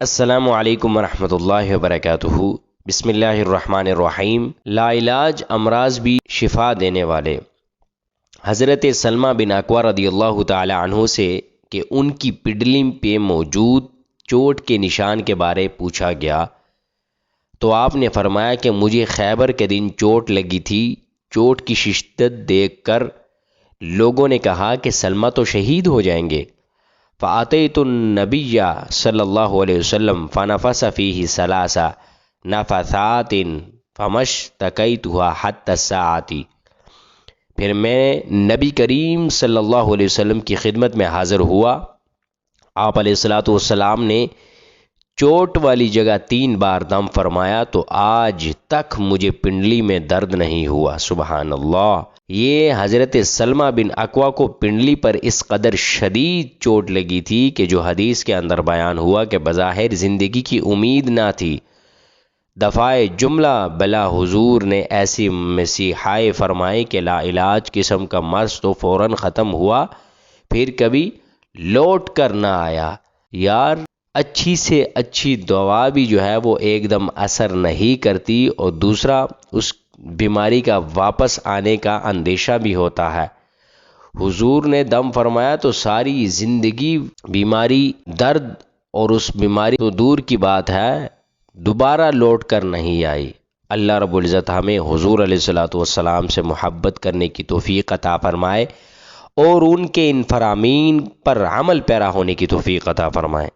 السلام علیکم ورحمۃ اللہ وبرکاتہ۔ بسم اللہ الرحمن الرحیم۔ لا علاج امراض بھی شفا دینے والے۔ حضرت سلمہ بن اکوع رضی اللہ تعالی عنہ سے کہ ان کی پڈلی پہ موجود چوٹ کے نشان کے بارے پوچھا گیا تو آپ نے فرمایا کہ مجھے خیبر کے دن چوٹ لگی تھی۔ چوٹ کی شدت دیکھ کر لوگوں نے کہا کہ سلمہ تو شہید ہو جائیں گے۔ فَأَتَيْتُ النَّبِيَّ صلی اللہ علیہ وسلم فَنَفَسَ فِيهِ ثَلَاثَ نَفَثَاتٍ فَمَشْتَكَيْتُهَا حَتَّى السَّاعَةِ۔ پھر میں نبی کریم صلی اللہ علیہ وسلم کی خدمت میں حاضر ہوا۔ آپ علیہ الصلوۃ والسلام نے چوٹ والی جگہ 3 بار دم فرمایا تو آج تک مجھے پنڈلی میں درد نہیں ہوا۔ سبحان اللہ۔ یہ حضرت سلمہ بن اکوع کو پنڈلی پر اس قدر شدید چوٹ لگی تھی کہ جو حدیث کے اندر بیان ہوا کہ بظاہر زندگی کی امید نہ تھی۔ دفاع جملہ بلا حضور نے ایسی مسیحائے فرمائی کہ لا علاج قسم کا مرض تو فوراً ختم ہوا، پھر کبھی لوٹ کر نہ آیا۔ یار اچھی سے اچھی دوا بھی جو ہے وہ ایک دم اثر نہیں کرتی، اور دوسرا اس بیماری کا واپس آنے کا اندیشہ بھی ہوتا ہے۔ حضور نے دم فرمایا تو ساری زندگی بیماری، درد اور اس بیماری تو دور کی بات ہے دوبارہ لوٹ کر نہیں آئی۔ اللہ رب العزت ہمیں حضور علیہ الصلوۃ والسلام سے محبت کرنے کی توفیق عطا فرمائے اور ان کے ان فرامین پر عمل پیرا ہونے کی توفیق عطا فرمائے۔